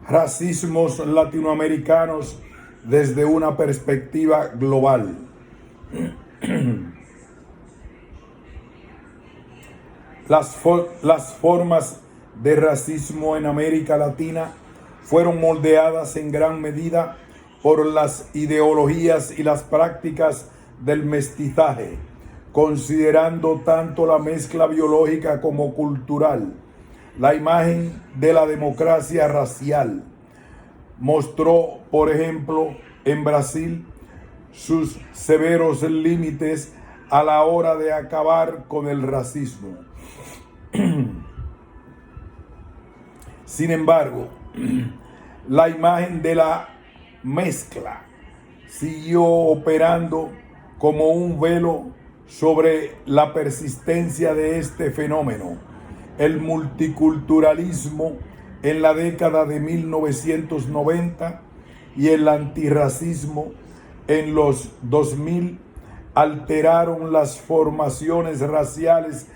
racismos latinoamericanos desde una perspectiva global. Las formas de racismo en América Latina fueron moldeadas en gran medida por las ideologías y las prácticas del mestizaje, considerando tanto la mezcla biológica como cultural. La imagen de la democracia racial mostró, por ejemplo, en Brasil, sus severos límites a la hora de acabar con el racismo. Sin embargo, la imagen de la mezcla siguió operando como un velo sobre la persistencia de este fenómeno. El multiculturalismo en la década de 1990 y el antirracismo en los 2000 alteraron las formaciones raciales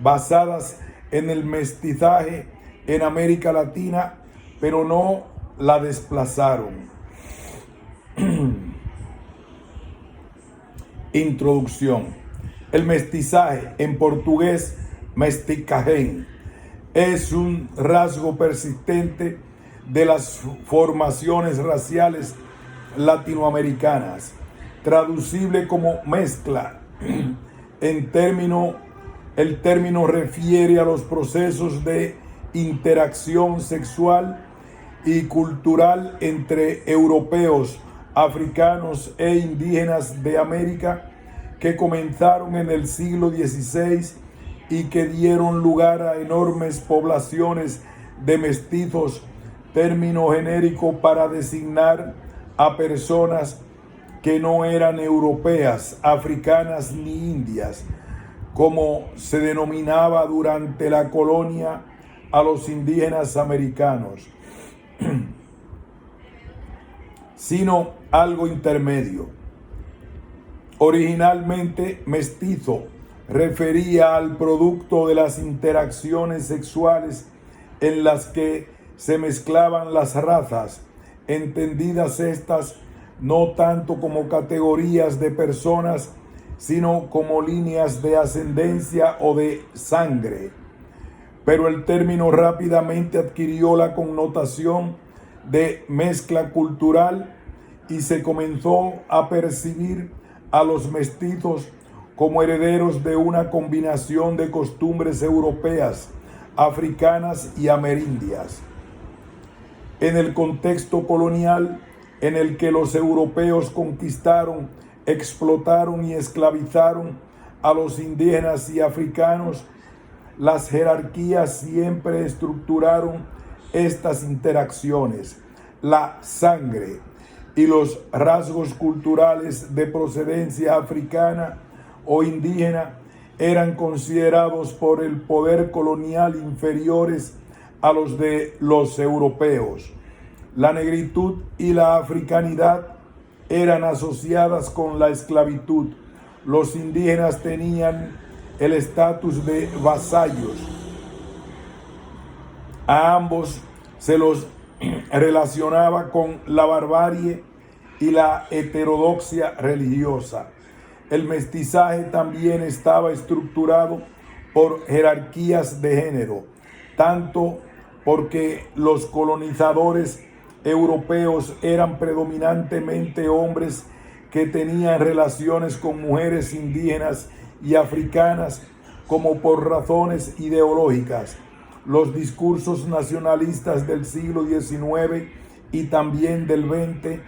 basadas en el mestizaje en América Latina, pero no la desplazaron. Introducción. El mestizaje, en portugués mestiçagem, es un rasgo persistente de las formaciones raciales latinoamericanas, traducible como mezcla. El término refiere a los procesos de interacción sexual y cultural entre europeos, africanos e indígenas de América que comenzaron en el siglo XVI y que dieron lugar a enormes poblaciones de mestizos, término genérico para designar a personas que no eran europeas, africanas ni indias, como se denominaba durante la colonia a los indígenas americanos, sino algo intermedio. Originalmente mestizo refería al producto de las interacciones sexuales en las que se mezclaban las razas, entendidas estas no tanto como categorías de personas, sino como líneas de ascendencia o de sangre. Pero el término rápidamente adquirió la connotación de mezcla cultural y se comenzó a percibir a los mestizos como herederos de una combinación de costumbres europeas, africanas y amerindias. En el contexto colonial en el que los europeos conquistaron, explotaron y esclavizaron a los indígenas y africanos, las jerarquías siempre estructuraron estas interacciones. La sangre y los rasgos culturales de procedencia africana o indígena eran considerados por el poder colonial inferiores a los de los europeos. La negritud y la africanidad eran asociadas con la esclavitud. Los indígenas tenían el estatus de vasallos. A ambos se los relacionaba con la barbarie y la heterodoxia religiosa. El mestizaje también estaba estructurado por jerarquías de género, tanto porque los colonizadores europeos eran predominantemente hombres que tenían relaciones con mujeres indígenas y africanas, como por razones ideológicas. Los discursos nacionalistas del siglo XIX y también del XX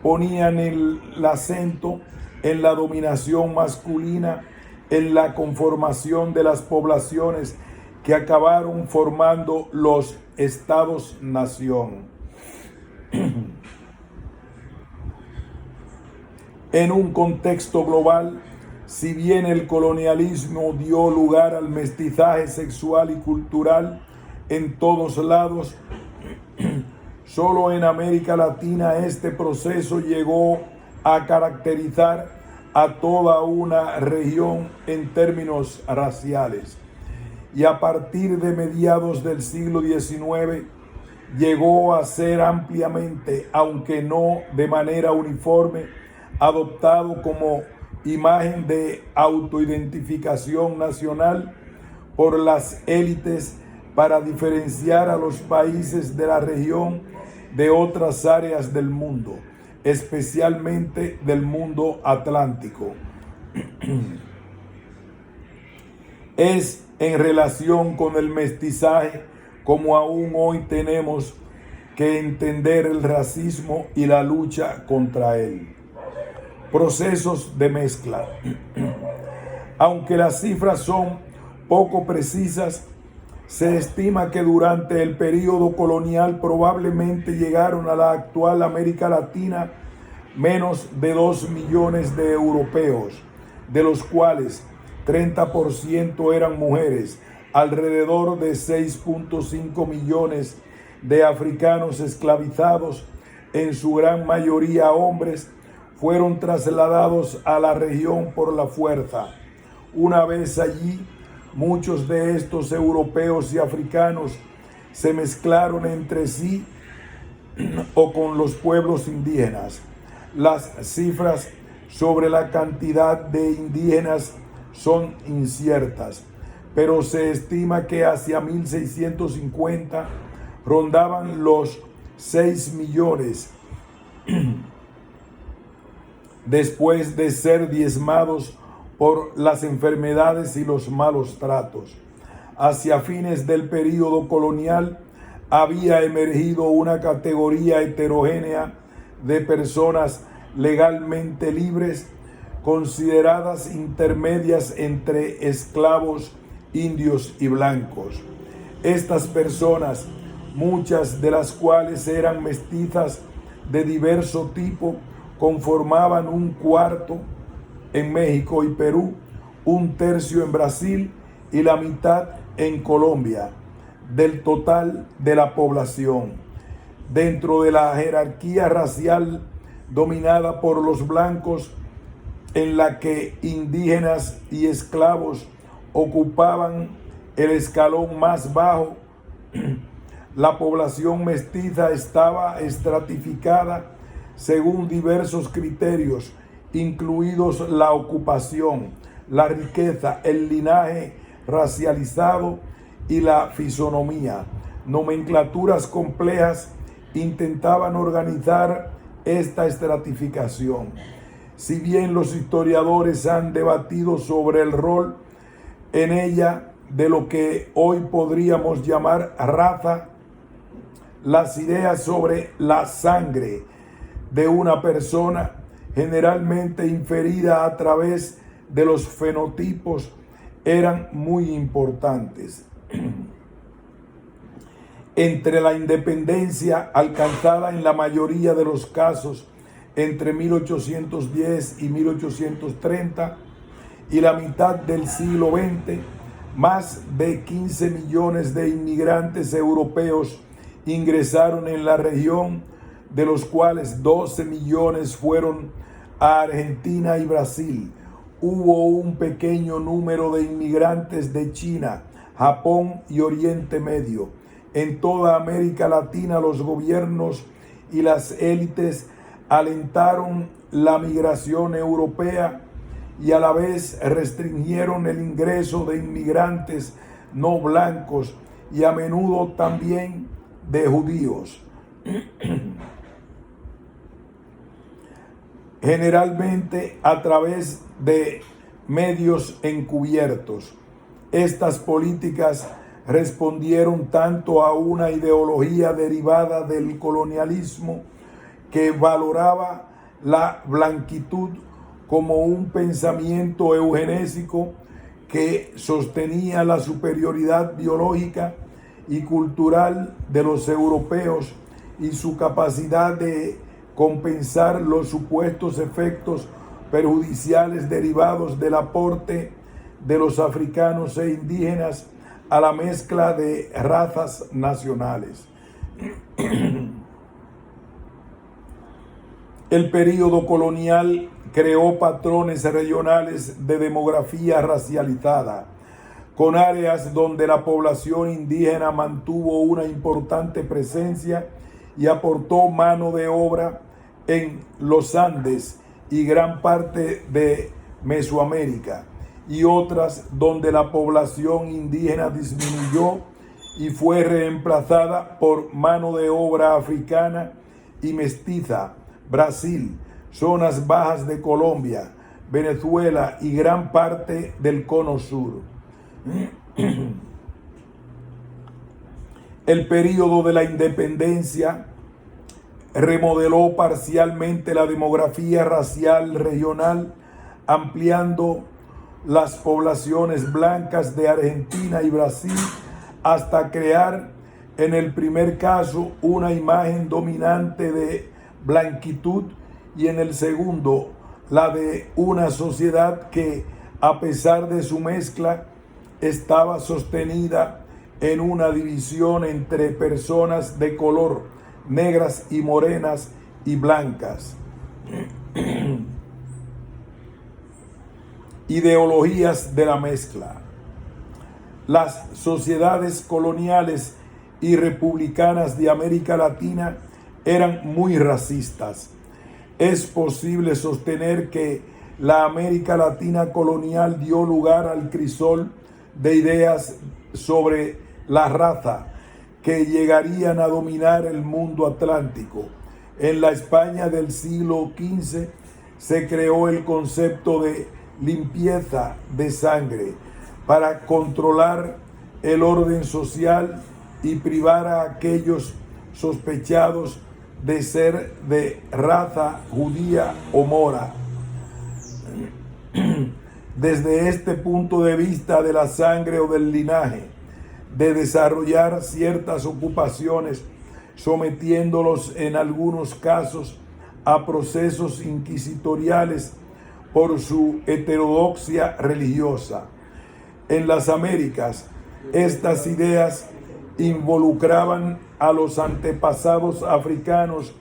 ponían el acento en la dominación masculina, en la conformación de las poblaciones que acabaron formando los estados-nación. En un contexto global, si bien el colonialismo dio lugar al mestizaje sexual y cultural en todos lados, solo en América Latina este proceso llegó a caracterizar a toda una región en términos raciales. Y a partir de mediados del siglo XIX llegó a ser ampliamente, aunque no de manera uniforme, adoptado como imagen de autoidentificación nacional por las élites para diferenciar a los países de la región de otras áreas del mundo, especialmente del mundo atlántico. Es en relación con el mestizaje como aún hoy tenemos que entender el racismo y la lucha contra él. Procesos de mezcla. Aunque las cifras son poco precisas, se estima que durante el período colonial probablemente llegaron a la actual América Latina menos de 2 millones de europeos, de los cuales 30% eran mujeres, alrededor de 6.5 millones de africanos esclavizados, en su gran mayoría hombres, fueron trasladados a la región por la fuerza. Una vez allí, muchos de estos europeos y africanos se mezclaron entre sí o con los pueblos indígenas. Las cifras sobre la cantidad de indígenas son inciertas, pero se estima que hacia 1650 rondaban los 6 millones después de ser diezmados por las enfermedades y los malos tratos. Hacia fines del período colonial había emergido una categoría heterogénea de personas legalmente libres, consideradas intermedias entre esclavos, indios y blancos. Estas personas, muchas de las cuales eran mestizas de diverso tipo, conformaban un cuarto en México y Perú, un tercio en Brasil y la mitad en Colombia, del total de la población. Dentro de la jerarquía racial dominada por los blancos, en la que indígenas y esclavos ocupaban el escalón más bajo, la población mestiza estaba estratificada según diversos criterios, incluidos la ocupación, la riqueza, el linaje racializado y la fisonomía. Nomenclaturas complejas intentaban organizar esta estratificación. Si bien los historiadores han debatido sobre el rol en ella de lo que hoy podríamos llamar raza, las ideas sobre la sangre de una persona, generalmente inferida a través de los fenotipos, eran muy importantes. Entre la independencia alcanzada en la mayoría de los casos entre 1810 y 1830 y la mitad del siglo XX, más de 15 millones de inmigrantes europeos ingresaron en la región, de los cuales 12 millones fueron a Argentina y Brasil. Hubo un pequeño número de inmigrantes de China, Japón y Oriente Medio. En toda América Latina, los gobiernos y las élites alentaron la migración europea y a la vez restringieron el ingreso de inmigrantes no blancos y a menudo también de judíos. Generalmente a través de medios encubiertos. Estas políticas respondieron tanto a una ideología derivada del colonialismo que valoraba la blanquitud, como un pensamiento eugenésico que sostenía la superioridad biológica y cultural de los europeos y su capacidad de compensar los supuestos efectos perjudiciales derivados del aporte de los africanos e indígenas a la mezcla de razas nacionales. El período colonial creó patrones regionales de demografía racializada. con áreas donde la población indígena mantuvo una importante presencia y aportó mano de obra en los Andes y gran parte de Mesoamérica, y otras donde la población indígena disminuyó y fue reemplazada por mano de obra africana y mestiza. Brasil, zonas bajas de Colombia, Venezuela y gran parte del Cono Sur. El período de la independencia remodeló parcialmente la demografía racial regional, ampliando las poblaciones blancas de Argentina y Brasil hasta crear, en el primer caso, una imagen dominante de blanquitud y en el segundo, la de una sociedad que, a pesar de su mezcla, estaba sostenida en una división entre personas de color, negras y morenas y blancas. Ideologías de la mezcla. Las sociedades coloniales y republicanas de América Latina eran muy racistas. Es posible sostener que la América Latina colonial dio lugar al crisol de ideas sobre la raza que llegarían a dominar el mundo atlántico. En la España del siglo XV se creó el concepto de limpieza de sangre para controlar el orden social y privar a aquellos sospechados de ser de raza judía o mora. Desde este punto de vista de la sangre o del linaje, de desarrollar ciertas ocupaciones, sometiéndolos en algunos casos a procesos inquisitoriales por su heterodoxia religiosa. En las Américas, estas ideas involucraban a los antepasados africanos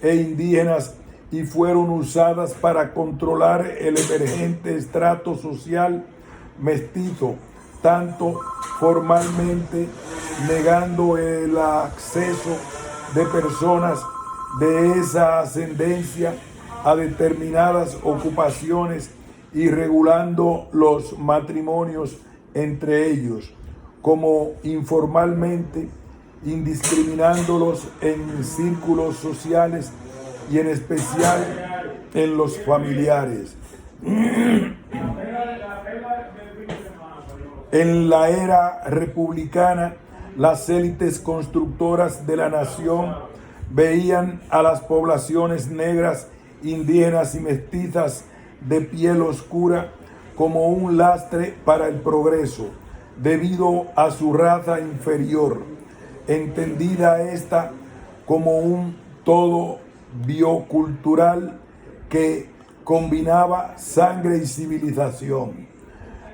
e indígenas y fueron usadas para controlar el emergente estrato social mestizo, tanto formalmente negando el acceso de personas de esa ascendencia a determinadas ocupaciones y regulando los matrimonios entre ellos, como informalmente indiscriminándolos en círculos sociales y en especial en los familiares. En la era republicana, las élites constructoras de la nación veían a las poblaciones negras, indígenas y mestizas de piel oscura como un lastre para el progreso, debido a su raza inferior, entendida esta como un todo biocultural que combinaba sangre y civilización.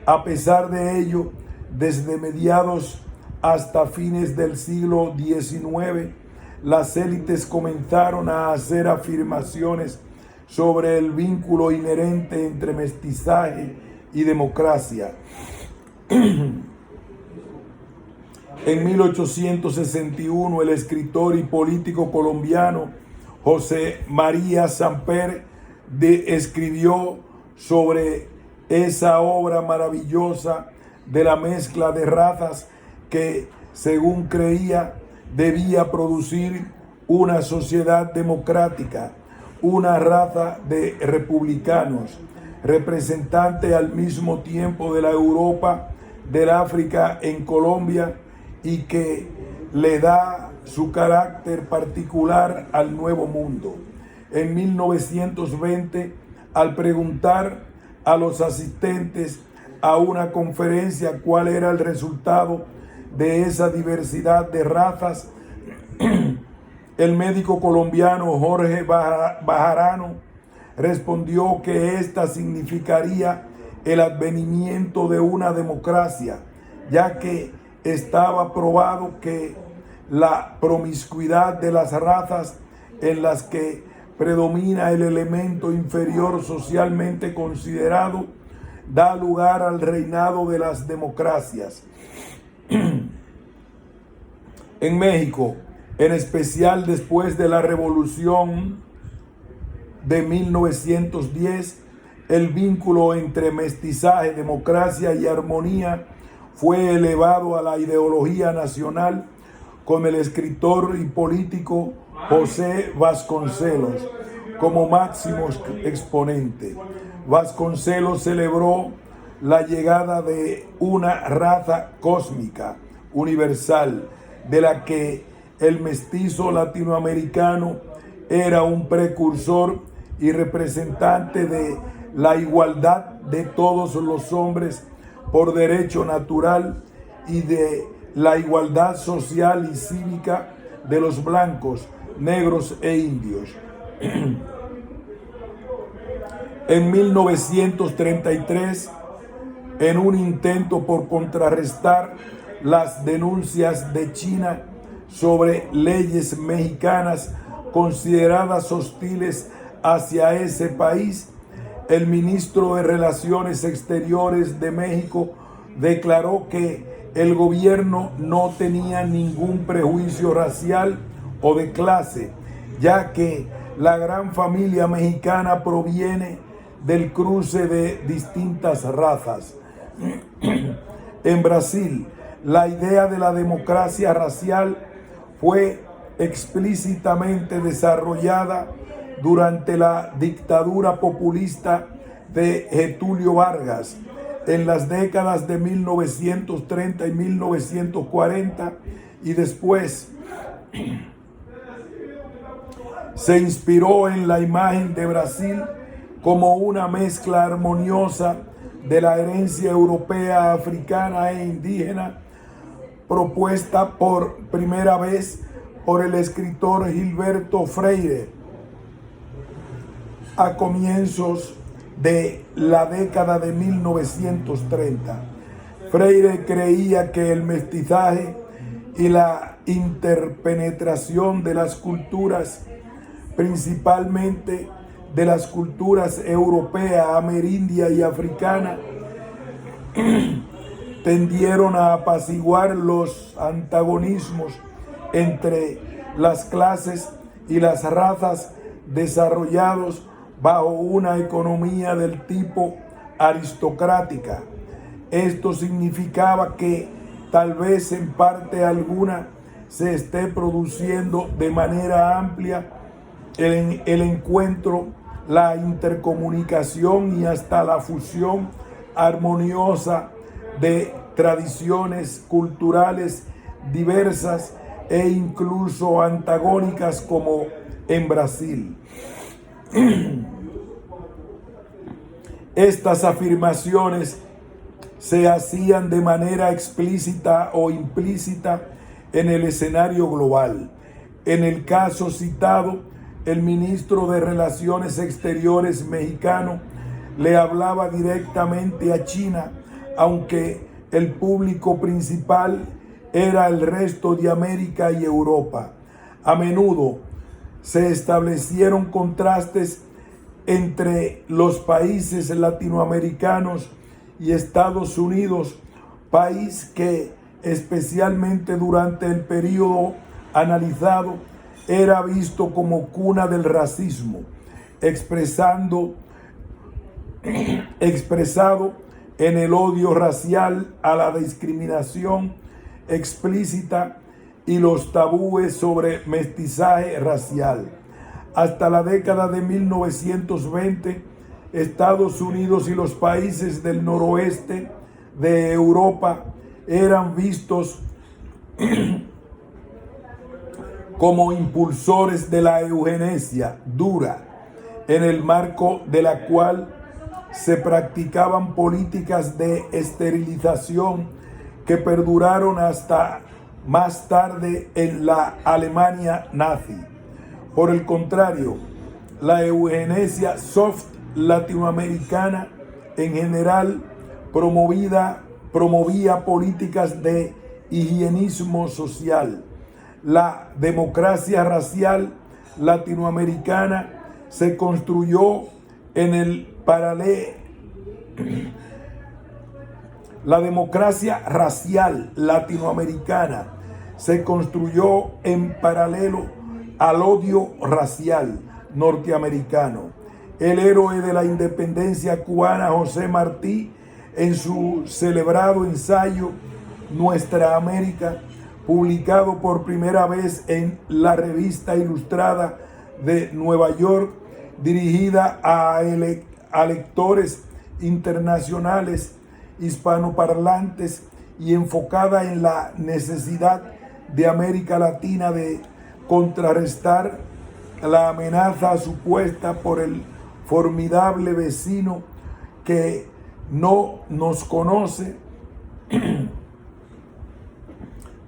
A pesar de ello, desde mediados hasta fines del siglo XIX, las élites comenzaron a hacer afirmaciones sobre el vínculo inherente entre mestizaje y democracia. En 1861, el escritor y político colombiano José María Samper escribió sobre esa obra maravillosa de la mezcla de razas que, según creía, debía producir una sociedad democrática, una raza de republicanos, representante al mismo tiempo de la Europa, del África en Colombia, y que le da su carácter particular al Nuevo Mundo. En 1920, al preguntar a los asistentes a una conferencia cuál era el resultado de esa diversidad de razas, el médico colombiano Jorge Bajarano respondió que esta significaría el advenimiento de una democracia, ya que estaba probado que la promiscuidad de las razas en las que predomina el elemento inferior socialmente considerado da lugar al reinado de las democracias. En México, en especial después de la Revolución de 1910, el vínculo entre mestizaje, democracia y armonía fue elevado a la ideología nacional con el escritor y político José Vasconcelos como máximo exponente. Vasconcelos celebró la llegada de una raza cósmica, universal, de la que el mestizo latinoamericano era un precursor y representante de la igualdad de todos los hombres por derecho natural y de la igualdad social y cívica de los blancos, negros e indios. En 1933, en un intento por contrarrestar las denuncias de China sobre leyes mexicanas consideradas hostiles hacia ese país, el ministro de Relaciones Exteriores de México declaró que el gobierno no tenía ningún prejuicio racial o de clase, ya que la gran familia mexicana proviene del cruce de distintas razas. En Brasil, la idea de la democracia racial fue explícitamente desarrollada durante la dictadura populista de Getúlio Vargas en las décadas de 1930 y 1940, y después se inspiró en la imagen de Brasil como una mezcla armoniosa de la herencia europea, africana e indígena, propuesta por primera vez por el escritor Gilberto Freire a comienzos de la década de 1930. Freire creía que el mestizaje y la interpenetración de las culturas, principalmente de las culturas europea, amerindia y africana, tendieron a apaciguar los antagonismos entre las clases y las razas desarrollados bajo una economía del tipo aristocrática. Esto significaba que tal vez en parte alguna se esté produciendo de manera amplia el encuentro, la intercomunicación y hasta la fusión armoniosa de tradiciones culturales diversas e incluso antagónicas como en Brasil. Estas afirmaciones se hacían de manera explícita o implícita en el escenario global. En el caso citado, el ministro de Relaciones Exteriores mexicano le hablaba directamente a China, aunque el público principal era el resto de América y Europa. A menudo se establecieron contrastes entre los países latinoamericanos y Estados Unidos, país que especialmente durante el periodo analizado era visto como cuna del racismo, expresado en el odio racial, a la discriminación explícita y los tabúes sobre mestizaje racial. Hasta la década de 1920, Estados Unidos y los países del noroeste de Europa eran vistos como impulsores de la eugenesia dura, en el marco de la cual se practicaban políticas de esterilización que perduraron hasta más tarde en la Alemania nazi. Por el contrario, la eugenesia soft latinoamericana en general promovía políticas de higienismo social. La democracia racial latinoamericana se construyó en el La democracia racial latinoamericana se construyó en paralelo al odio racial norteamericano. El héroe de la independencia cubana, José Martí, en su celebrado ensayo Nuestra América, publicado por primera vez en la Revista Ilustrada de Nueva York, dirigida a lectores internacionales hispanoparlantes y enfocada en la necesidad de América Latina de contrarrestar la amenaza supuesta por el formidable vecino que no nos conoce,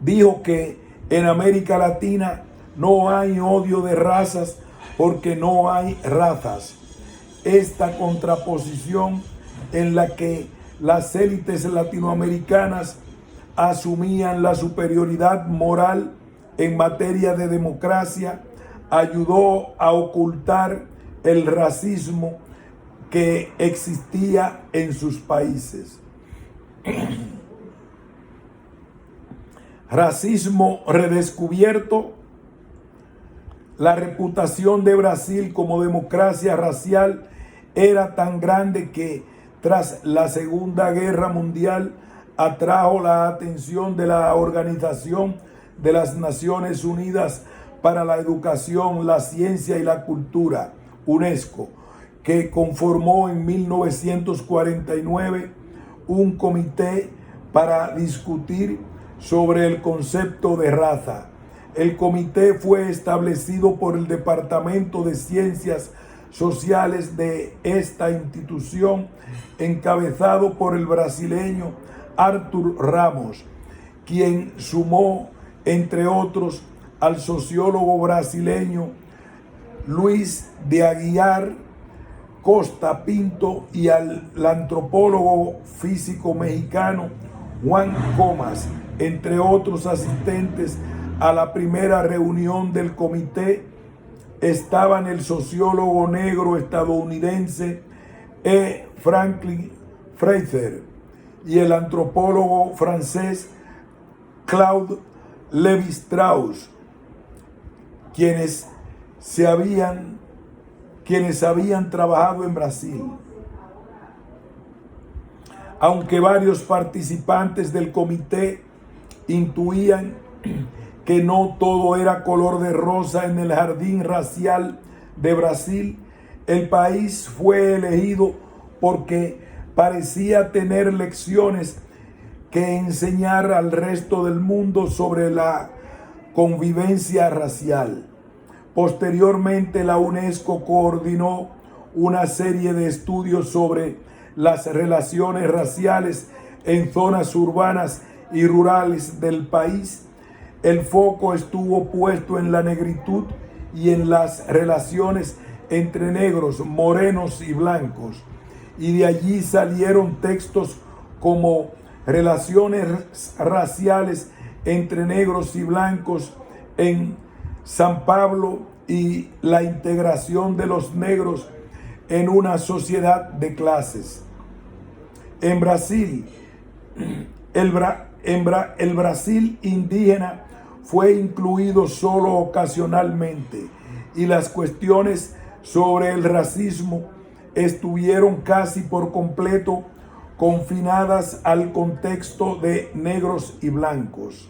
dijo que en América Latina no hay odio de razas porque no hay razas. Esta contraposición en la que las élites latinoamericanas asumían la superioridad moral en materia de democracia ayudó a ocultar el racismo que existía en sus países. Racismo redescubierto. La reputación de Brasil como democracia racial era tan grande que tras la Segunda Guerra Mundial atrajo la atención de la Organización de las Naciones Unidas para la Educación, la Ciencia y la Cultura, UNESCO, que conformó en 1949 un comité para discutir sobre el concepto de raza. El comité fue establecido por el Departamento de Ciencias Sociales de esta institución, encabezado por el brasileño Arthur Ramos, quien sumó, entre otros, al sociólogo brasileño Luis de Aguiar Costa Pinto y al antropólogo físico mexicano Juan Comas, entre otros asistentes a la primera reunión del comité. Estaban el sociólogo negro estadounidense Franklin Fraser y el antropólogo francés Claude Lévi-Strauss, quienes habían trabajado en Brasil. Aunque varios participantes del comité intuían que no todo era color de rosa en el jardín racial de Brasil, el país fue elegido porque parecía tener lecciones que enseñar al resto del mundo sobre la convivencia racial. Posteriormente, la UNESCO coordinó una serie de estudios sobre las relaciones raciales en zonas urbanas y rurales del país. El foco estuvo puesto en la negritud y en las relaciones entre negros, morenos y blancos. Y de allí salieron textos como Relaciones raciales entre negros y blancos en San Pablo y la integración de los negros en una sociedad de clases. En Brasil, el Brasil indígena fue incluido solo ocasionalmente y las cuestiones sobre el racismo estuvieron casi por completo confinadas al contexto de negros y blancos.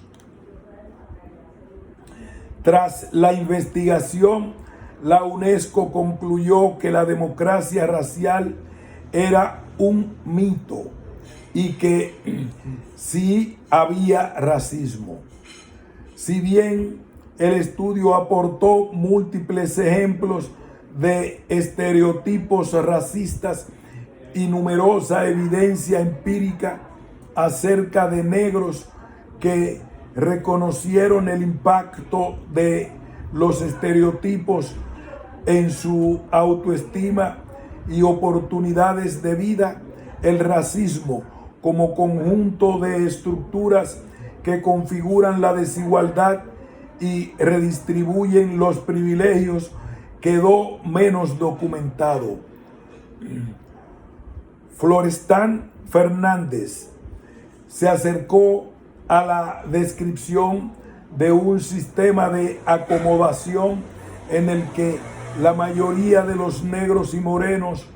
Tras la investigación, la UNESCO concluyó que la democracia racial era un mito y que sí había racismo. Si bien el estudio aportó múltiples ejemplos de estereotipos racistas y numerosa evidencia empírica acerca de negros que reconocieron el impacto de los estereotipos en su autoestima y oportunidades de vida, el racismo como conjunto de estructuras que configuran la desigualdad y redistribuyen los privilegios quedó menos documentado. Florestan Fernández, se acercó a la descripción de un sistema de acomodación en el que la mayoría de los negros y morenos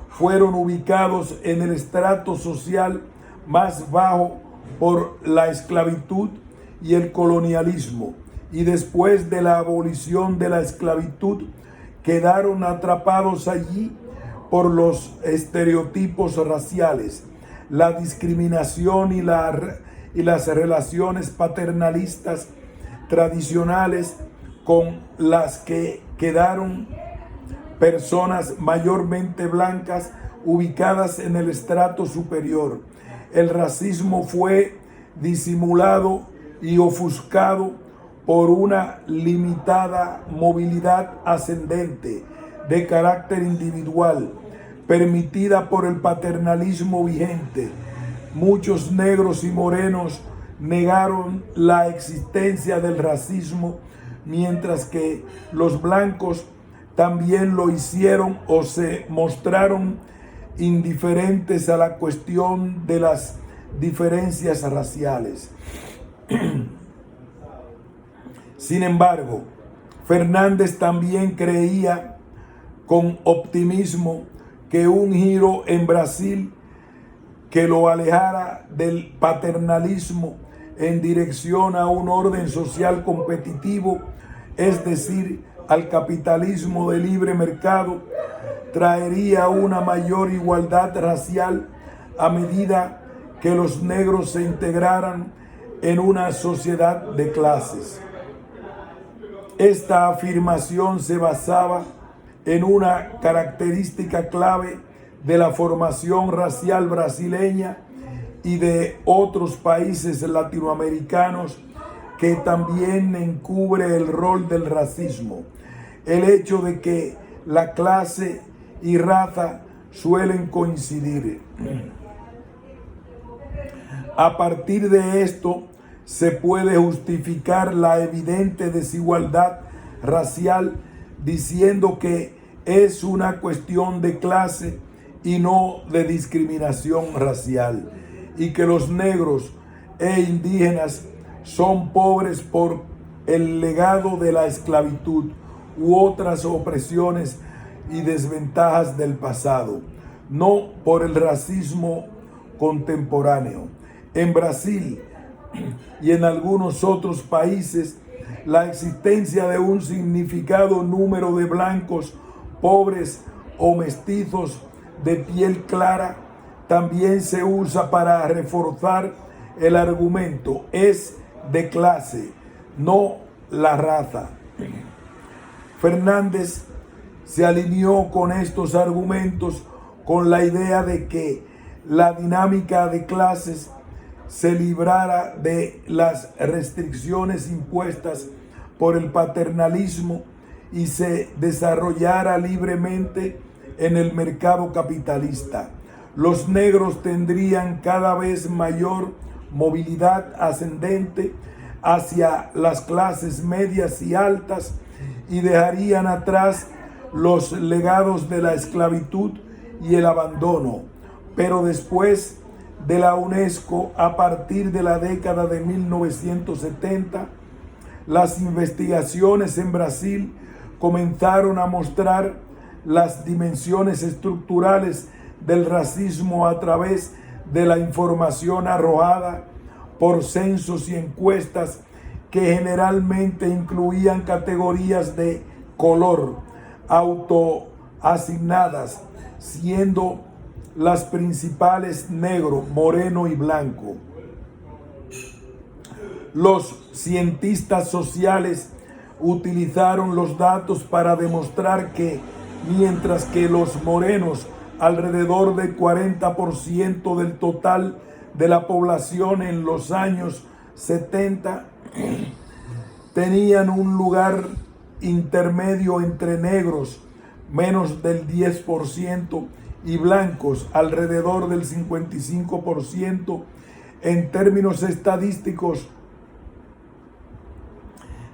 fueron ubicados en el estrato social más bajo por la esclavitud y el colonialismo, y después de la abolición de la esclavitud quedaron atrapados allí por los estereotipos raciales, la discriminación y las relaciones paternalistas tradicionales con las que quedaron personas mayormente blancas ubicadas en el estrato superior. El racismo fue disimulado y ofuscado por una limitada movilidad ascendente de carácter individual, permitida por el paternalismo vigente. Muchos negros y morenos negaron la existencia del racismo, mientras que los blancos también lo hicieron o se mostraron indiferentes a la cuestión de las diferencias raciales. Sin embargo, Fernández también creía con optimismo que un giro en Brasil que lo alejara del paternalismo en dirección a un orden social competitivo, es decir, al capitalismo de libre mercado, traería una mayor igualdad racial a medida que los negros se integraran en una sociedad de clases. Esta afirmación se basaba en una característica clave de la formación racial brasileña y de otros países latinoamericanos que también encubre el rol del racismo: el hecho de que la clase y raza suelen coincidir. A partir de esto se puede justificar la evidente desigualdad racial diciendo que es una cuestión de clase y no de discriminación racial, y que los negros e indígenas son pobres por el legado de la esclavitud u otras opresiones y desventajas del pasado, no por el racismo contemporáneo. En Brasil y en algunos otros países, la existencia de un significado número de blancos pobres o mestizos de piel clara también se usa para reforzar el argumento: es de clase, no la raza. Fernández se alineó con estos argumentos con la idea de que la dinámica de clases se librara de las restricciones impuestas por el paternalismo y se desarrollara libremente en el mercado capitalista. Los negros tendrían cada vez mayor movilidad ascendente hacia las clases medias y altas y dejarían atrás los legados de la esclavitud y el abandono. Pero después de la UNESCO, a partir de la década de 1970, las investigaciones en Brasil comenzaron a mostrar las dimensiones estructurales del racismo a través de la información arrojada por censos y encuestas que generalmente incluían categorías de color autoasignadas, siendo las principales negro, moreno y blanco. Los cientistas sociales utilizaron los datos para demostrar que mientras que los morenos, alrededor del 40% del total de la población en los años 70, tenían un lugar intermedio entre negros, menos del 10%, y blancos, alrededor del 55%, en términos estadísticos,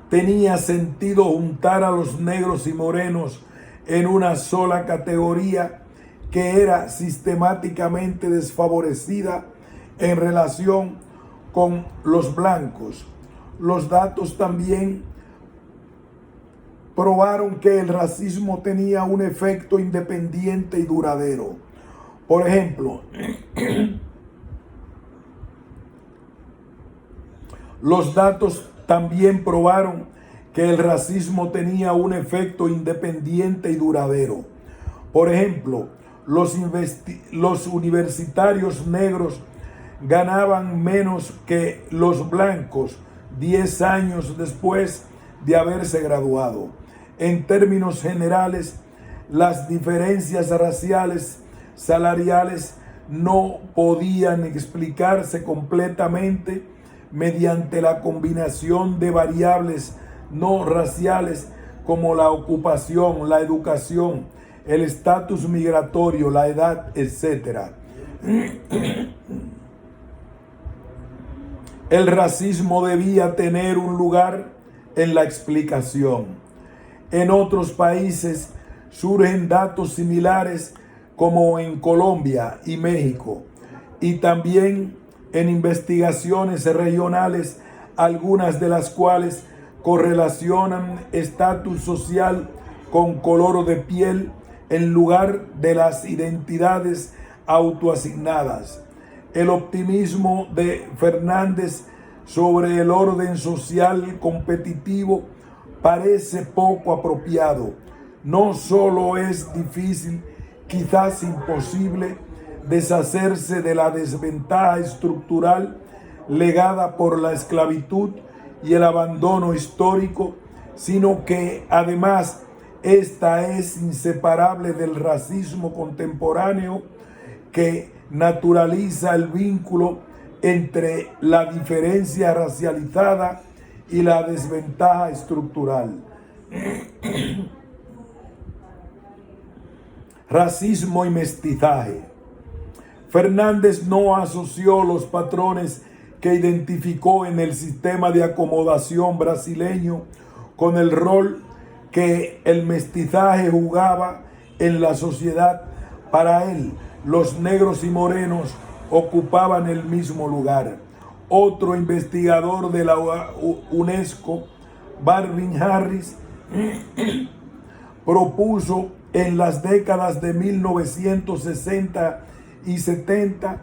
tenía sentido juntar a los negros y morenos en una sola categoría que era sistemáticamente desfavorecida en relación con los blancos. Los datos también probaron que el racismo tenía un efecto independiente y duradero. Por ejemplo, los datos también probaron que el racismo tenía un efecto independiente y duradero. Por ejemplo, los universitarios negros ganaban menos que los blancos 10 años después de haberse graduado. En términos generales, las diferencias raciales salariales no podían explicarse completamente mediante la combinación de variables no raciales como la ocupación, la educación, el estatus migratorio, la edad, etc. El racismo debía tener un lugar en la explicación. En otros países surgen datos similares como en Colombia y México, y también en investigaciones regionales, algunas de las cuales correlacionan estatus social con color de piel en lugar de las identidades autoasignadas. El optimismo de Fernández sobre el orden social competitivo parece poco apropiado. No solo es difícil, quizás imposible, deshacerse de la desventaja estructural legada por la esclavitud y el abandono histórico, sino que además esta es inseparable del racismo contemporáneo que naturaliza el vínculo entre la diferencia racializada y la desventaja estructural. Racismo y mestizaje. Fernández no asoció los patrones que identificó en el sistema de acomodación brasileño con el rol que el mestizaje jugaba en la sociedad. Para él, los negros y morenos ocupaban el mismo lugar. Otro investigador de la UNESCO, Marvin Harris, propuso en las décadas de 1960 y 70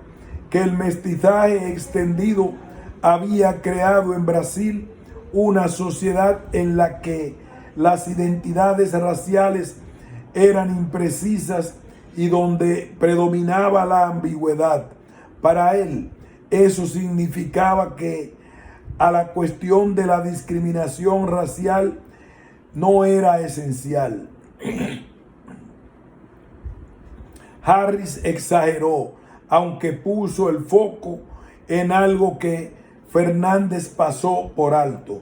que el mestizaje extendido había creado en Brasil una sociedad en la que las identidades raciales eran imprecisas y donde predominaba la ambigüedad. Para él, eso significaba que a la cuestión de la discriminación racial no era esencial. Harris exageró, aunque puso el foco en algo que Fernández pasó por alto: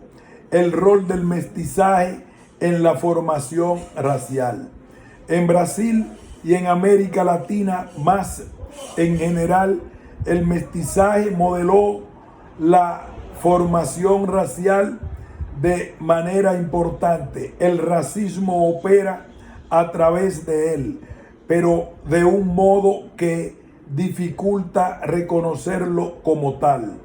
el rol del mestizaje en la formación racial. En Brasil y en América Latina más en general, el mestizaje modeló la formación racial de manera importante. El racismo opera a través de él, pero de un modo que dificulta reconocerlo como tal.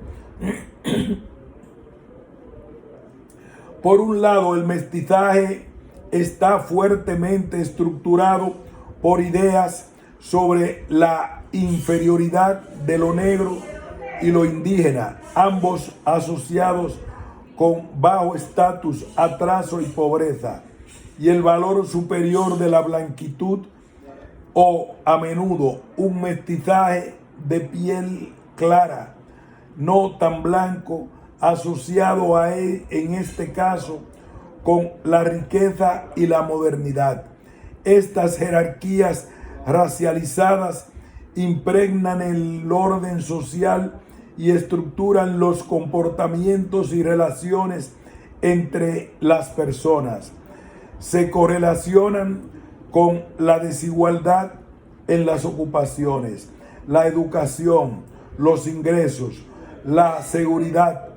Por un lado, el mestizaje está fuertemente estructurado por ideas sobre la inferioridad de lo negro y lo indígena, ambos asociados con bajo estatus, atraso y pobreza, y el valor superior de la blanquitud, o a menudo un mestizaje de piel clara, no tan blanco, asociado a él, en este caso, con la riqueza y la modernidad. Estas jerarquías racializadas impregnan el orden social y estructuran los comportamientos y relaciones entre las personas. Se correlacionan con la desigualdad en las ocupaciones, la educación, los ingresos, la seguridad,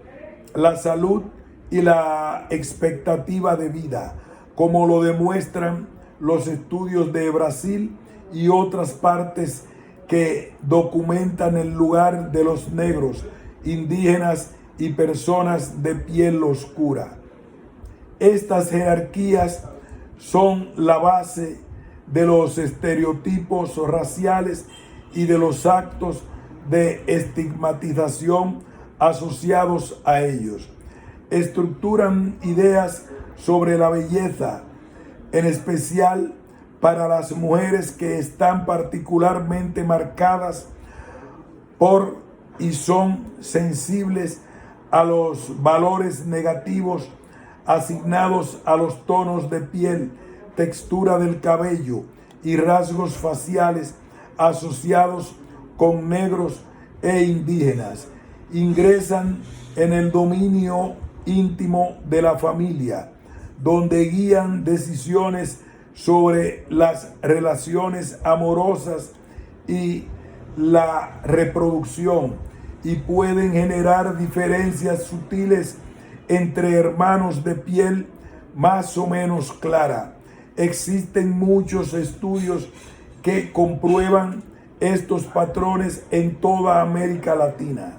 la salud y la expectativa de vida, como lo demuestran los estudios de Brasil y otras partes que documentan el lugar de los negros, indígenas y personas de piel oscura. Estas jerarquías son la base de los estereotipos raciales y de los actos de estigmatización asociados a ellos. Estructuran ideas sobre la belleza, en especial para las mujeres que están particularmente marcadas por y son sensibles a los valores negativos asignados a los tonos de piel, textura del cabello y rasgos faciales asociados con negros e indígenas. Ingresan en el dominio íntimo de la familia, donde guían decisiones sobre las relaciones amorosas y la reproducción, y pueden generar diferencias sutiles entre hermanos de piel más o menos clara. Existen muchos estudios que comprueban estos patrones en toda América Latina.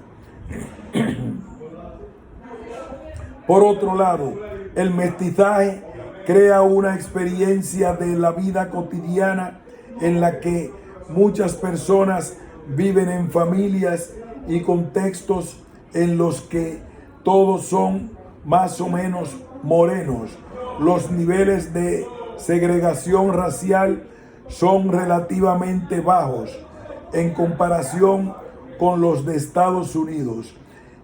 Por otro lado, el mestizaje crea una experiencia de la vida cotidiana en la que muchas personas viven en familias y contextos en los que todos son más o menos morenos. Los niveles de segregación racial son relativamente bajos en comparación con los de Estados Unidos,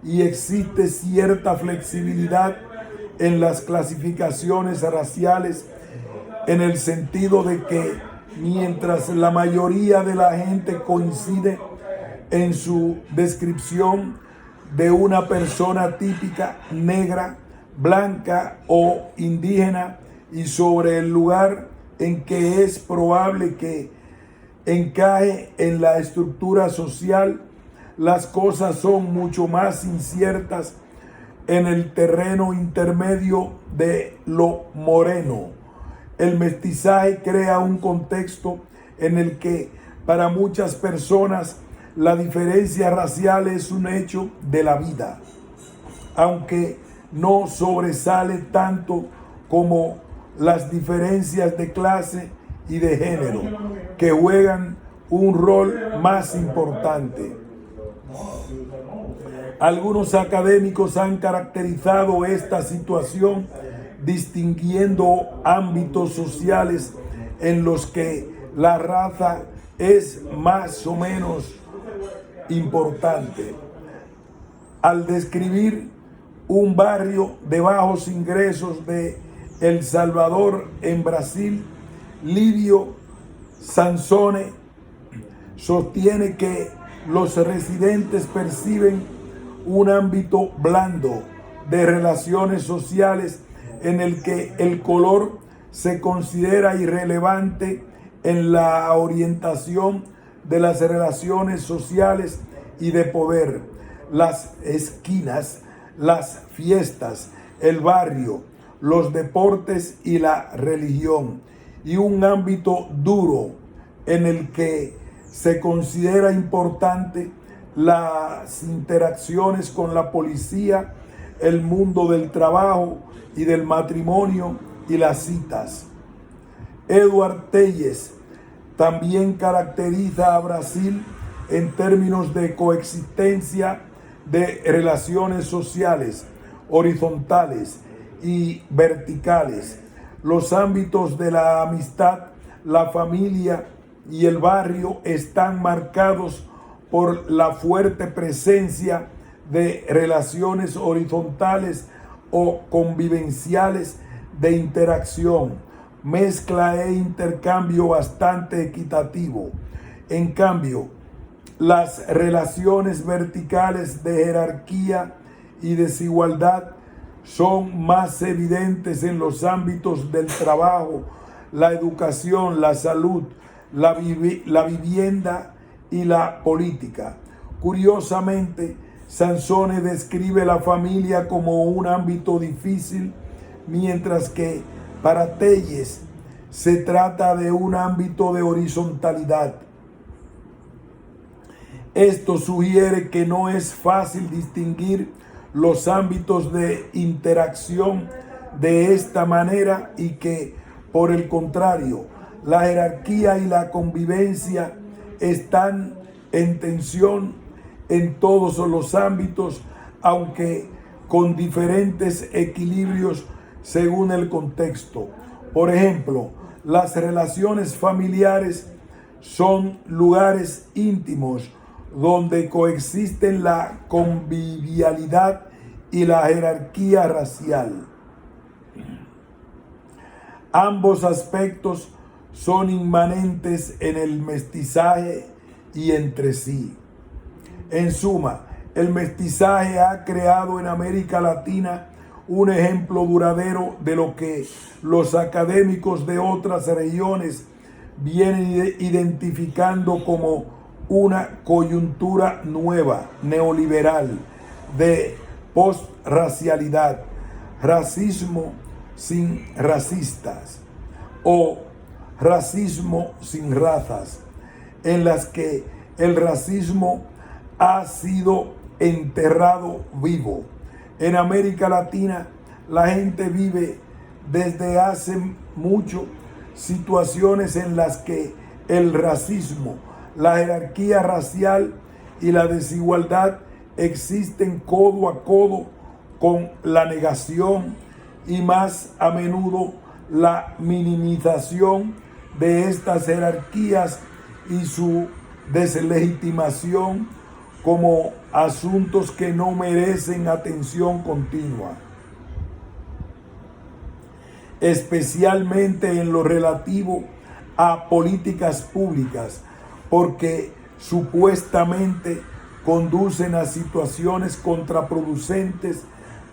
y existe cierta flexibilidad en las clasificaciones raciales, en el sentido de que mientras la mayoría de la gente coincide en su descripción de una persona típica negra, blanca o indígena, y sobre el lugar en que es probable que encaje en la estructura social, las cosas son mucho más inciertas en el terreno intermedio de lo moreno. El mestizaje crea un contexto en el que para muchas personas la diferencia racial es un hecho de la vida, aunque no sobresale tanto como las diferencias de clase y de género, que juegan un rol más importante. Algunos académicos han caracterizado esta situación distinguiendo ámbitos sociales en los que la raza es más o menos importante. Al describir un barrio de bajos ingresos de El Salvador en Brasil, Livio Sansone sostiene que los residentes perciben un ámbito blando de relaciones sociales en el que el color se considera irrelevante en la orientación de las relaciones sociales y de poder. Las esquinas, las fiestas, el barrio, los deportes y la religión, y un ámbito duro en el que se considera importante las interacciones con la policía, el mundo del trabajo y del matrimonio y las citas. Edward Telles también caracteriza a Brasil en términos de coexistencia de relaciones sociales, horizontales y verticales. Los ámbitos de la amistad, la familia y el barrio están marcados por la fuerte presencia de relaciones horizontales o convivenciales de interacción, mezcla e intercambio bastante equitativo. En cambio, las relaciones verticales de jerarquía y desigualdad son más evidentes en los ámbitos del trabajo, la educación, la salud, la vivienda y la política. Curiosamente, Sansone describe la familia como un ámbito difícil, mientras que para Telles se trata de un ámbito de horizontalidad. Esto sugiere que no es fácil distinguir los ámbitos de interacción de esta manera y que, por el contrario, la jerarquía y la convivencia están en tensión en todos los ámbitos, aunque con diferentes equilibrios según el contexto. Por ejemplo, las relaciones familiares son lugares íntimos donde coexisten la convivialidad y la jerarquía racial. Ambos aspectos son inmanentes en el mestizaje y entre sí. En suma, el mestizaje ha creado en América Latina un ejemplo duradero de lo que los académicos de otras regiones vienen identificando como una coyuntura nueva, neoliberal, de postracialidad, racismo sin racistas o racismo sin razas, en las que el racismo ha sido enterrado vivo. En América Latina, la gente vive desde hace mucho situaciones en las que el racismo, la jerarquía racial y la desigualdad existen codo a codo con la negación y más a menudo la minimización de estas jerarquías y su deslegitimación como asuntos que no merecen atención continua, especialmente en lo relativo a políticas públicas, porque supuestamente conducen a situaciones contraproducentes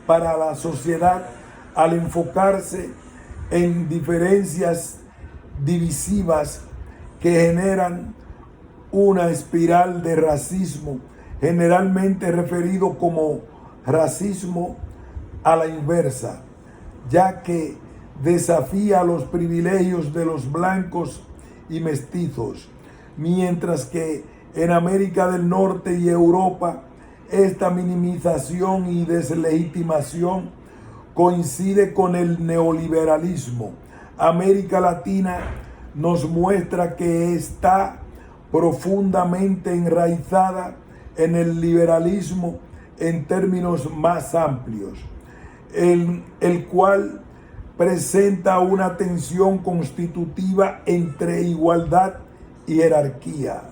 para la sociedad al enfocarse en diferencias divisivas que generan una espiral de racismo, generalmente referido como racismo a la inversa, ya que desafía los privilegios de los blancos y mestizos, mientras que en América del Norte y Europa esta minimización y deslegitimación coincide con el neoliberalismo. América Latina nos muestra que está profundamente enraizada en el liberalismo en términos más amplios, el cual presenta una tensión constitutiva entre igualdad y jerarquía.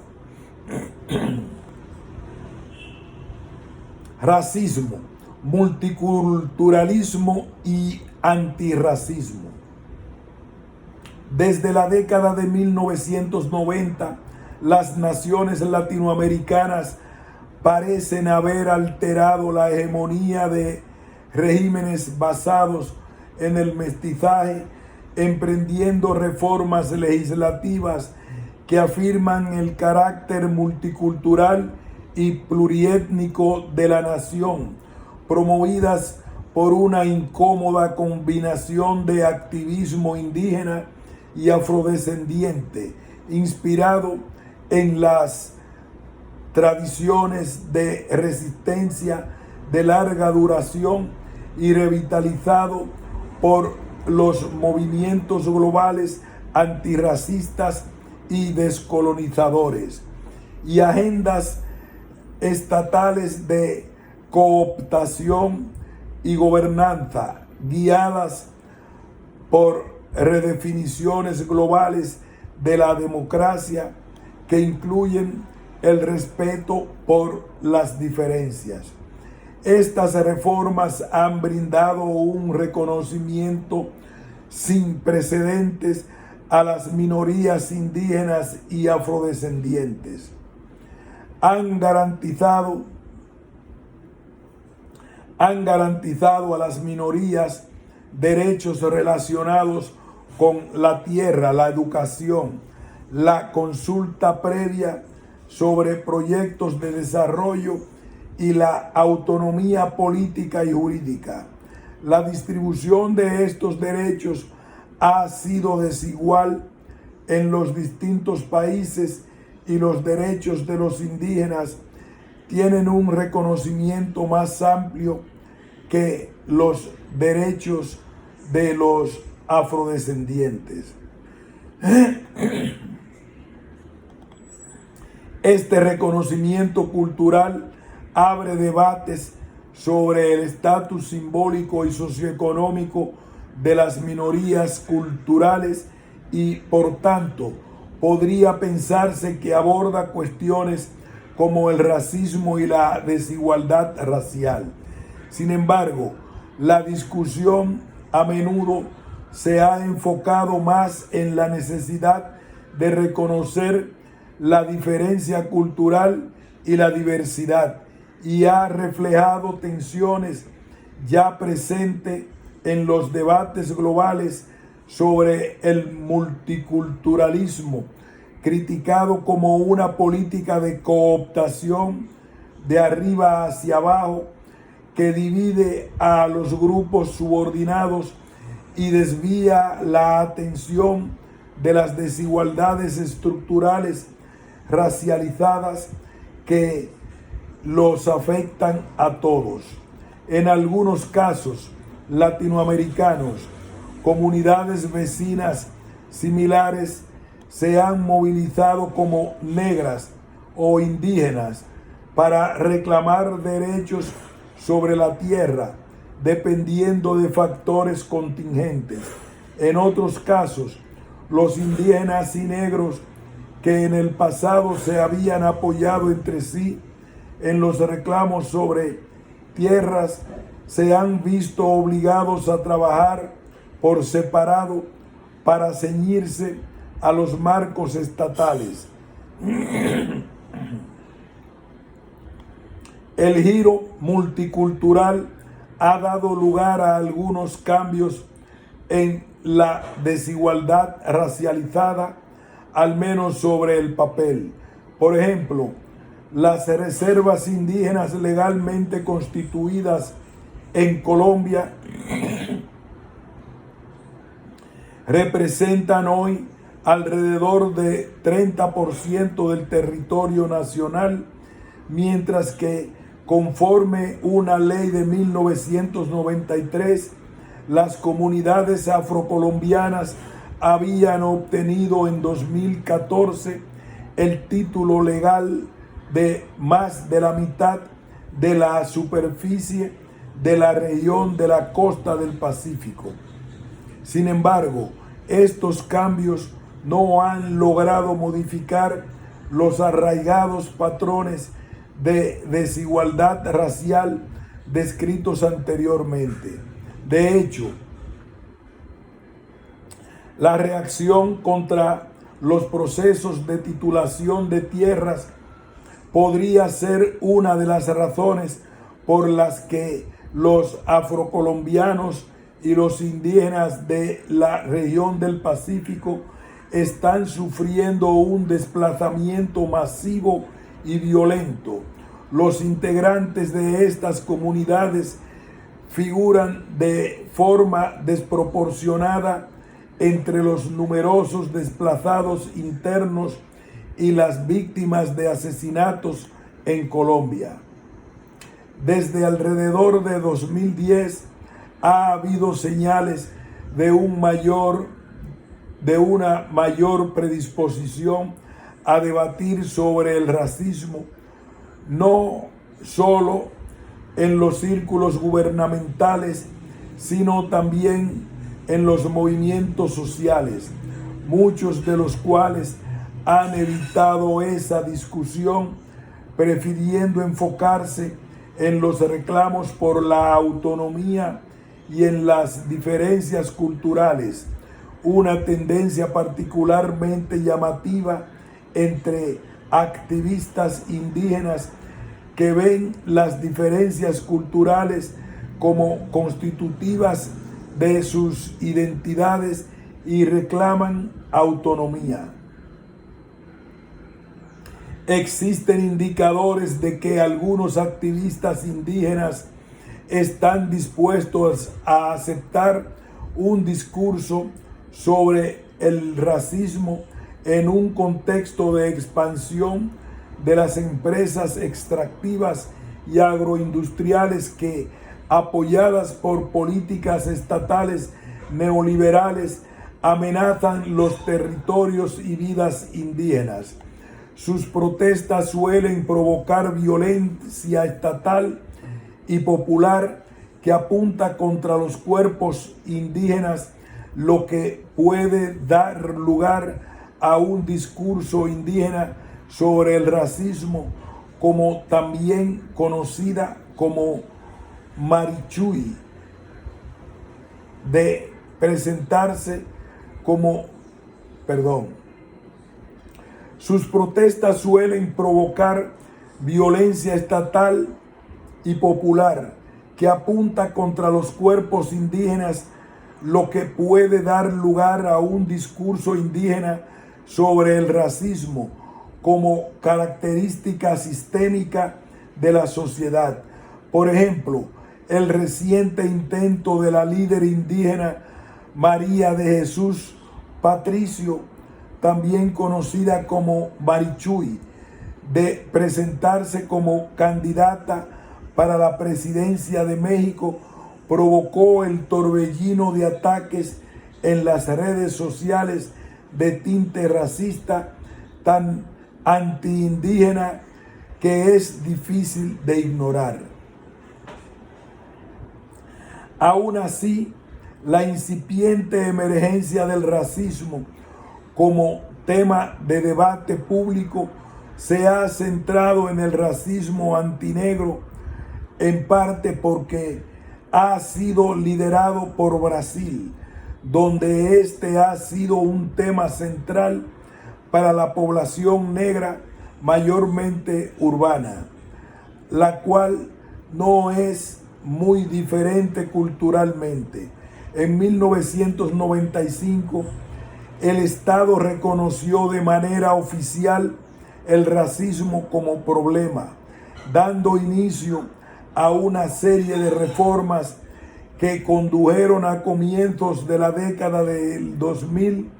Racismo, multiculturalismo y antirracismo. Desde la década de 1990, las naciones latinoamericanas parecen haber alterado la hegemonía de regímenes basados en el mestizaje, emprendiendo reformas legislativas que afirman el carácter multicultural y pluriétnico de la nación, promovidas por una incómoda combinación de activismo indígena y afrodescendiente, inspirado en las tradiciones de resistencia de larga duración y revitalizado por los movimientos globales antirracistas y descolonizadores, y agendas estatales de cooptación y gobernanza guiadas por redefiniciones globales de la democracia que incluyen el respeto por las diferencias. Estas reformas han brindado un reconocimiento sin precedentes a las minorías indígenas y afrodescendientes. Han garantizado a las minorías derechos relacionados con la tierra, la educación, la consulta previa sobre proyectos de desarrollo y la autonomía política y jurídica. La distribución de estos derechos ha sido desigual en los distintos países y los derechos de los indígenas tienen un reconocimiento más amplio que los derechos de los afrodescendientes. Este reconocimiento cultural abre debates sobre el estatus simbólico y socioeconómico de las minorías culturales y, por tanto, podría pensarse que aborda cuestiones como el racismo y la desigualdad racial. Sin embargo, la discusión a menudo se ha enfocado más en la necesidad de reconocer la diferencia cultural y la diversidad, y ha reflejado tensiones ya presentes en los debates globales sobre el multiculturalismo, criticado como una política de cooptación de arriba hacia abajo que divide a los grupos subordinados y desvía la atención de las desigualdades estructurales racializadas que los afectan a todos. En algunos casos latinoamericanos, comunidades vecinas similares se han movilizado como negras o indígenas para reclamar derechos sobre la tierra, dependiendo de factores contingentes. En otros casos, los indígenas y negros que en el pasado se habían apoyado entre sí en los reclamos sobre tierras, se han visto obligados a trabajar por separado para ceñirse a los marcos estatales. El giro multicultural ha dado lugar a algunos cambios en la desigualdad racializada, al menos sobre el papel. Por ejemplo, las reservas indígenas legalmente constituidas en Colombia representan hoy alrededor de 30% del territorio nacional, mientras que conforme una ley de 1993, las comunidades afrocolombianas habían obtenido en 2014 el título legal de más de la mitad de la superficie de la región de la costa del Pacífico. Sin embargo, estos cambios no han logrado modificar los arraigados patrones de desigualdad racial descritos anteriormente. De hecho, la reacción contra los procesos de titulación de tierras podría ser una de las razones por las que los afrocolombianos y los indígenas de la región del Pacífico están sufriendo un desplazamiento masivo y violento. Los integrantes de estas comunidades figuran de forma desproporcionada entre los numerosos desplazados internos y las víctimas de asesinatos en Colombia. Desde alrededor de 2010 ha habido señales de una mayor predisposición a debatir sobre el racismo, no solo en los círculos gubernamentales, sino también en los movimientos sociales, muchos de los cuales han evitado esa discusión, prefiriendo enfocarse en los reclamos por la autonomía y en las diferencias culturales, una tendencia particularmente llamativa entre activistas indígenas que ven las diferencias culturales como constitutivas de sus identidades y reclaman autonomía. Existen indicadores de que algunos activistas indígenas están dispuestos a aceptar un discurso sobre el racismo en un contexto de expansión de las empresas extractivas y agroindustriales que, apoyadas por políticas estatales neoliberales, amenazan los territorios y vidas indígenas. Sus protestas suelen provocar violencia estatal y popular que apunta contra los cuerpos indígenas, lo que puede dar lugar a un discurso indígena sobre el racismo, como también conocida como Marichuy, de presentarse como, sus protestas suelen provocar violencia estatal y popular que apunta contra los cuerpos indígenas, lo que puede dar lugar a un discurso indígena sobre el racismo como característica sistémica de la sociedad. Por ejemplo, el reciente intento de la líder indígena María de Jesús Patricio, también conocida como Marichuy, de presentarse como candidata para la presidencia de México, provocó el torbellino de ataques en las redes sociales de tinte racista tan antiindígena que es difícil de ignorar. Aún así, la incipiente emergencia del racismo como tema de debate público se ha centrado en el racismo antinegro, en parte porque ha sido liderado por Brasil, donde este ha sido un tema central para la población negra mayormente urbana, la cual no es muy diferente culturalmente. En 1995, el Estado reconoció de manera oficial el racismo como problema, dando inicio a una serie de reformas que condujeron a comienzos de la década del 2000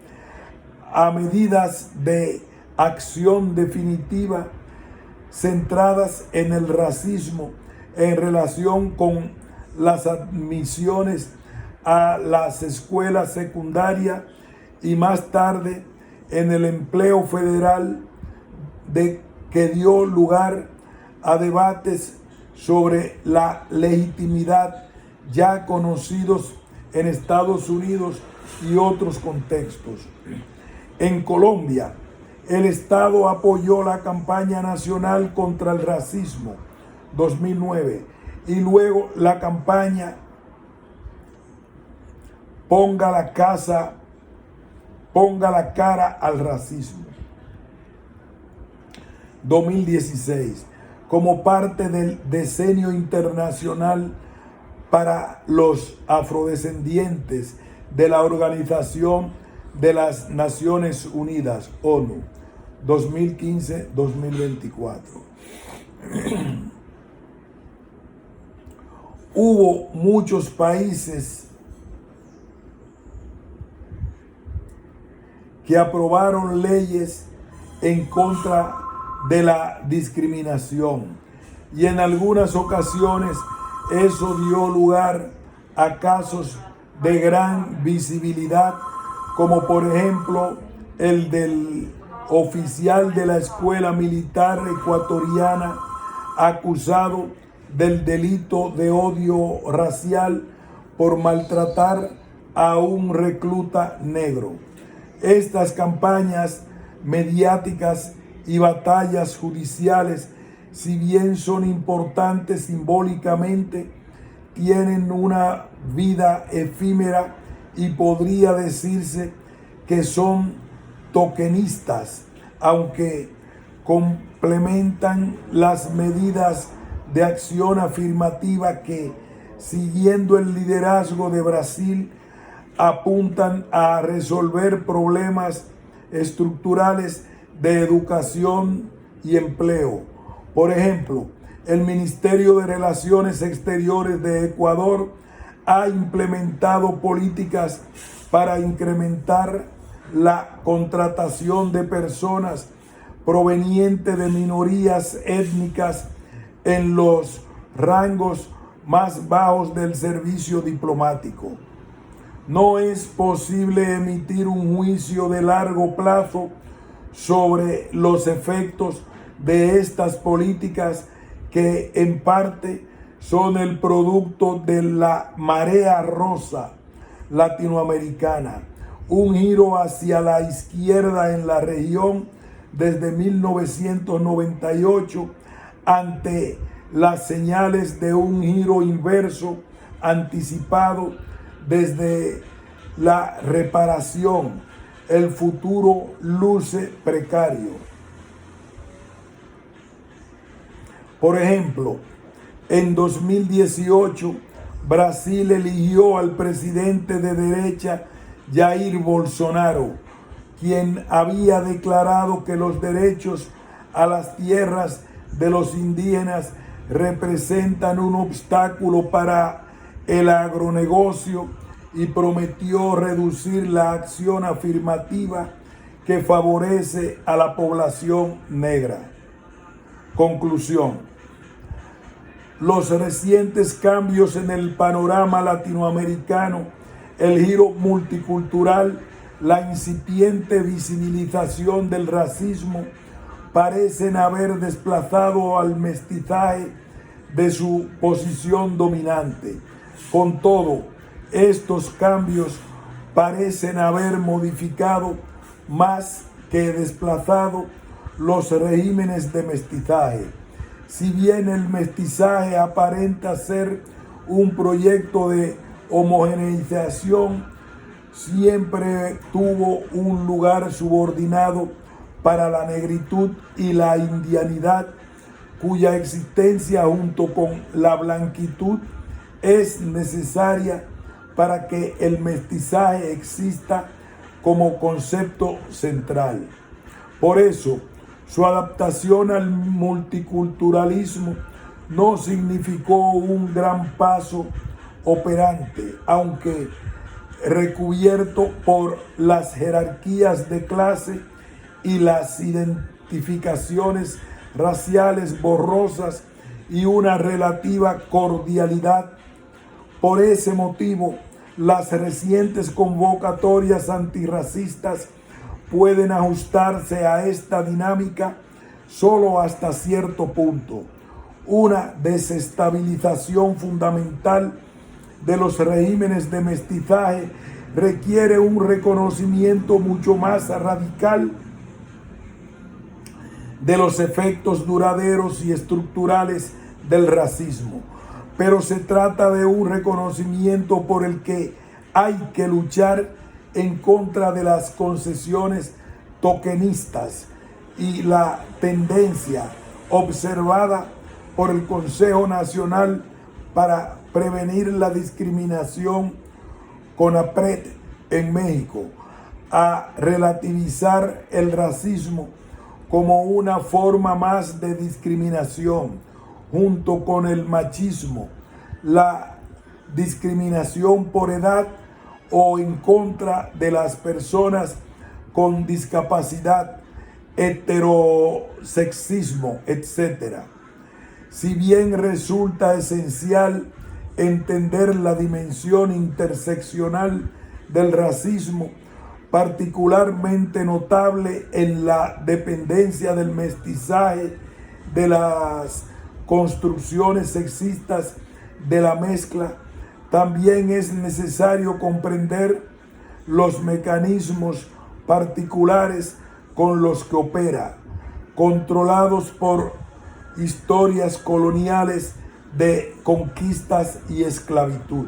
a medidas de acción definitiva centradas en el racismo en relación con las admisiones a las escuelas secundarias y más tarde en el empleo federal, que dio lugar a debates sobre la legitimidad ya conocidos en Estados Unidos y otros contextos. En Colombia, el Estado apoyó la campaña nacional contra el racismo 2009 y luego la campaña Ponga la cara al racismo 2016 como parte del Decenio Internacional para los Afrodescendientes de la Organización de las Naciones Unidas, ONU, 2015-2024. Hubo muchos países que aprobaron leyes en contra de la discriminación, y en algunas ocasiones eso dio lugar a casos de gran visibilidad, como por ejemplo el del oficial de la Escuela Militar Ecuatoriana acusado del delito de odio racial por maltratar a un recluta negro. Estas campañas mediáticas y batallas judiciales, si bien son importantes simbólicamente, tienen una vida efímera y podría decirse que son tokenistas, aunque complementan las medidas de acción afirmativa que, siguiendo el liderazgo de Brasil, apuntan a resolver problemas estructurales de educación y empleo. Por ejemplo, el Ministerio de Relaciones Exteriores de Ecuador ha implementado políticas para incrementar la contratación de personas provenientes de minorías étnicas en los rangos más bajos del servicio diplomático. No es posible emitir un juicio de largo plazo sobre los efectos de estas políticas que en parte son el producto de la marea rosa latinoamericana, un giro hacia la izquierda en la región desde 1998 ante las señales de un giro inverso anticipado desde la reparación. El futuro luce precario. Por ejemplo, en 2018, Brasil eligió al presidente de derecha Jair Bolsonaro, quien había declarado que los derechos a las tierras de los indígenas representan un obstáculo para el agronegocio y prometió reducir la acción afirmativa que favorece a la población negra. Conclusión. Los recientes cambios en el panorama latinoamericano, el giro multicultural, la incipiente visibilización del racismo parecen haber desplazado al mestizaje de su posición dominante. Con todo, estos cambios parecen haber modificado más que desplazado los regímenes de mestizaje. Si bien el mestizaje aparenta ser un proyecto de homogeneización, siempre tuvo un lugar subordinado para la negritud y la indianidad, cuya existencia junto con la blanquitud es necesaria para que el mestizaje exista como concepto central. Por eso, su adaptación al multiculturalismo no significó un gran paso operante, aunque recubierto por las jerarquías de clase y las identificaciones raciales borrosas y una relativa cordialidad. Por ese motivo, las recientes convocatorias antirracistas pueden ajustarse a esta dinámica solo hasta cierto punto. Una desestabilización fundamental de los regímenes de mestizaje requiere un reconocimiento mucho más radical de los efectos duraderos y estructurales del racismo. Pero se trata de un reconocimiento por el que hay que luchar en contra de las concesiones tokenistas y la tendencia observada por el Consejo Nacional para Prevenir la Discriminación, CONAPRED, en México, a relativizar el racismo como una forma más de discriminación, junto con el machismo, la discriminación por edad o en contra de las personas con discapacidad, heterosexismo, etc. Si bien resulta esencial entender la dimensión interseccional del racismo, particularmente notable en la dependencia del mestizaje, de las construcciones sexistas, de la mezcla, también es necesario comprender los mecanismos particulares con los que opera, controlados por historias coloniales de conquistas y esclavitud.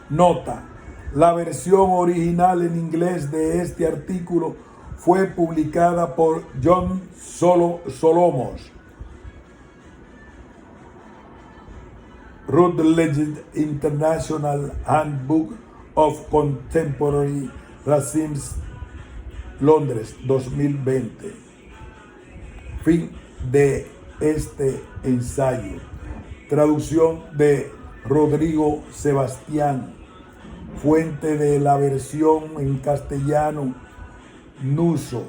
Nota: la versión original en inglés de este artículo fue publicada por John Solomos, Routledge International Handbook of Contemporary Racism, Londres, 2020. Fin de este ensayo. Traducción de Rodrigo Sebastián. fuente de la versión en castellano, Nuso.